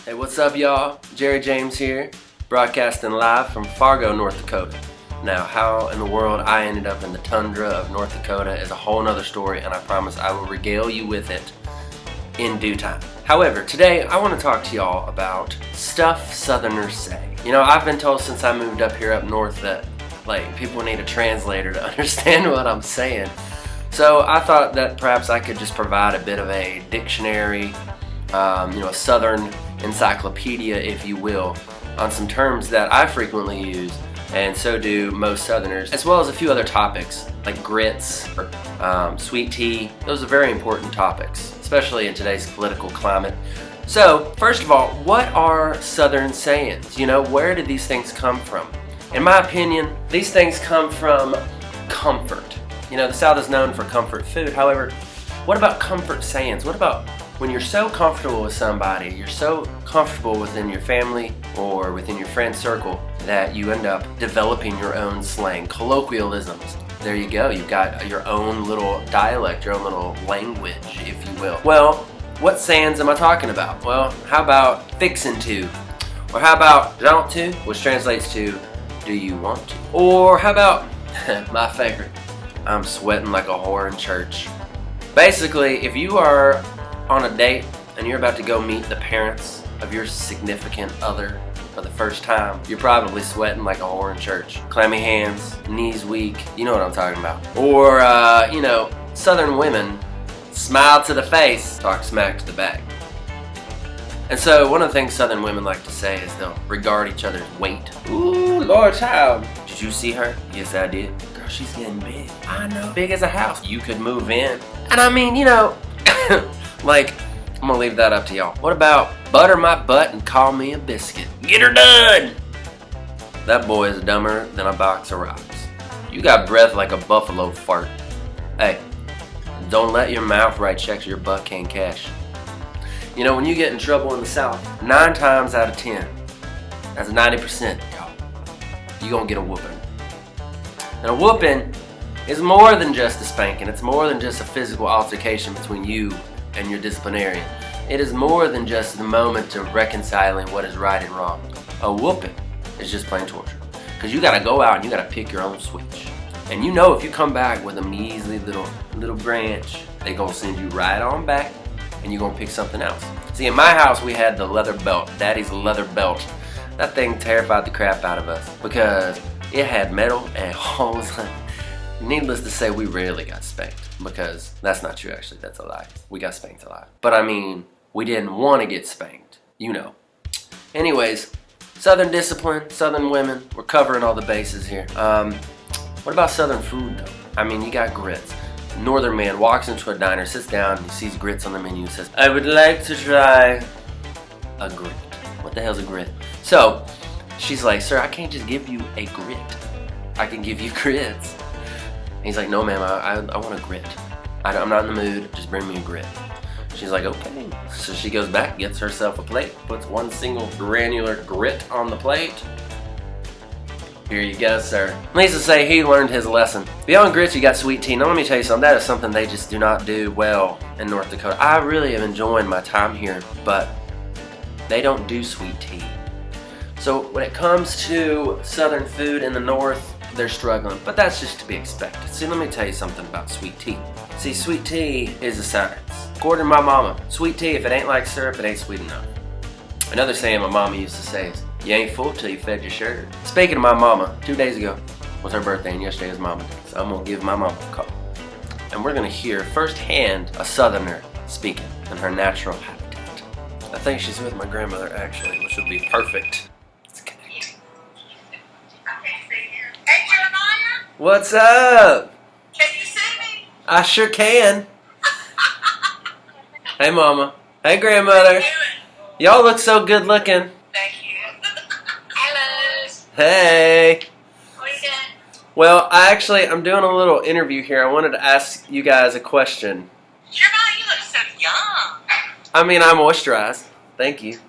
Hey, what's up, y'all? Jerry James here, broadcasting live from Fargo, North Dakota. Now, how in the world I ended up in the tundra of North Dakota is a whole nother story, and I promise I will regale you with it in due time. However, today I want to talk to y'all about stuff Southerners say. You know, I've been told since I moved up here up north that, like, people need a translator to understand what I'm saying. So I thought that perhaps I could just provide a bit of a dictionary, a Southern encyclopedia, if you will, on some terms that I frequently use, and so do most Southerners, as well as a few other topics like grits, sweet tea. Those are very important topics, especially in today's political climate. So, first of all, what are Southern sayings? You know, where did these things come from? In my opinion, these things come from comfort. You know, the South is known for comfort food. However, what about comfort sayings? What about when you're so comfortable with somebody, you're so comfortable within your family or within your friend circle that you end up developing your own slang, colloquialisms. There you go, you've got your own little dialect, your own little language, if you will. Well, what sayings am I talking about? Well, how about fixin' to? Or how about jaunt to, which translates to do you want to? Or how about, my favorite, I'm sweating like a whore in church. Basically, if you are on a date and you're about to go meet the parents of your significant other for the first time, you're probably sweating like a whore in church. Clammy hands, knees weak, you know what I'm talking about. Or, Southern women smile to the face, talk smack to the back. And so one of the things Southern women like to say is they'll regard each other's weight. Ooh, Lord child, did you see her? Yes, I did. Girl, she's getting big. I know. Big as a house. You could move in. And I mean, like, I'm gonna leave that up to y'all. What about butter my butt and call me a biscuit? Get her done! That boy is dumber than a box of rocks. You got breath like a buffalo fart. Hey, don't let your mouth write checks your butt can't cash. You know, when you get in trouble in the South, 9 times out of 10, that's 90%, y'all, you gonna get a whooping. And a whooping is more than just a spanking. It's more than just a physical altercation between you and your disciplinarian. It is more than just the moment of reconciling what is right and wrong. A whooping is just plain torture. Because you gotta go out and you gotta pick your own switch. And you know if you come back with a measly little branch, they gonna send you right on back and you're gonna pick something else. See, in my house we had the leather belt, Daddy's leather belt. That thing terrified the crap out of us because it had metal and holes. Needless to say, we rarely got spanked, because that's not true actually, that's a lie. We got spanked a lot. But I mean, we didn't want to get spanked, you know. Anyways, Southern discipline, Southern women, we're covering all the bases here. What about Southern food though? I mean, you got grits. Northern man walks into a diner, sits down, and he sees grits on the menu and says, I would like to try a grit. What the hell's a grit? So, she's like, sir, I can't just give you a grit. I can give you grits. And he's like, no ma'am, I want a grit. I'm not in the mood, just bring me a grit. She's like, okay. So she goes back, gets herself a plate, puts one single granular grit on the plate. Here you go, sir. Needless to say, he learned his lesson. Beyond grits, you got sweet tea. Now let me tell you something, that is something they just do not do well in North Dakota. I really am enjoying my time here, but they don't do sweet tea. So when it comes to Southern food in the North, they're struggling, but that's just to be expected. See, let me tell you something about sweet tea. See, sweet tea is a science. According to my mama, sweet tea, if it ain't like syrup, it ain't sweet enough. Another saying my mama used to say is, you ain't full till you fed your shirt. Speaking of my mama, 2 days ago was her birthday and yesterday was Mama Day. So I'm gonna give my mama a call. And we're gonna hear firsthand a Southerner speaking in her natural habitat. I think she's with my grandmother actually, which would be perfect. What's up? Can you see me? I sure can. Hey Mama. Hey Grandmother. Y'all look so good looking. Thank you. Hello. Hey. What are you doing? Well, I'm doing a little interview here. I wanted to ask you guys a question. Jerrie, you look so young. I mean, I moisturized. Thank you. You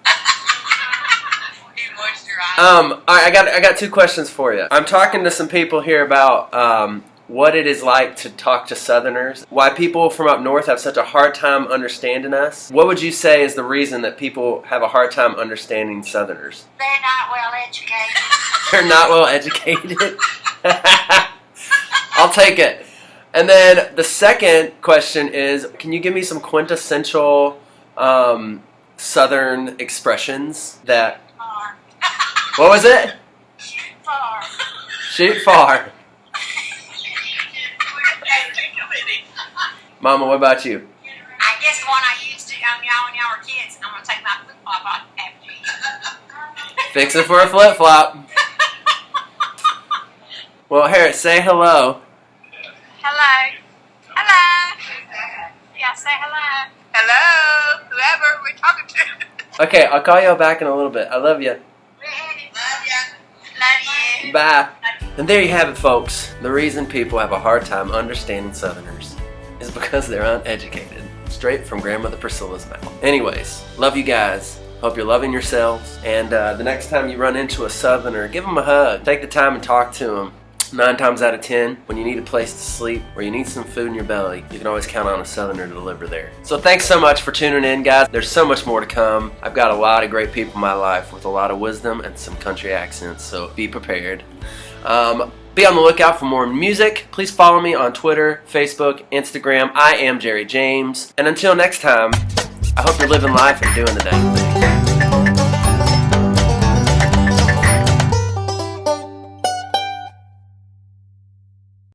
moisturize. I got 2 questions for you. I'm talking to some people here about what it is like to talk to Southerners, why people from up north have such a hard time understanding us. What would you say is the reason that people have a hard time understanding Southerners? They're not well educated. They're not well educated? I'll take it. And then the second question is, can you give me some quintessential Southern expressions that... Far. What was it? Shoot far. Shoot far. Mama, what about you? I guess the one I used to when y'all were kids. I'm gonna take my flip flop off after you. Fix it for a flip flop. Well, Harriet, say hello. Hello. Hello. Yeah, say hello. Hello. Whoever we're talking to. Okay, I'll call you back in a little bit. I love you. Love ya. Love you. Bye. And there you have it, folks. The reason people have a hard time understanding Southerners is because they're uneducated. Straight from Grandmother Priscilla's mouth. Anyways, love you guys. Hope you're loving yourselves. And the next time you run into a Southerner, give them a hug. Take the time and talk to them. 9 times out of 10, when you need a place to sleep or you need some food in your belly, you can always count on a Southerner to deliver there. So thanks so much for tuning in, guys. There's so much more to come. I've got a lot of great people in my life with a lot of wisdom and some country accents, so be prepared. Be on the lookout for more music. Please follow me on Twitter, Facebook, Instagram. I am Jerry James. And until next time, I hope you're living life and doing the dang thing.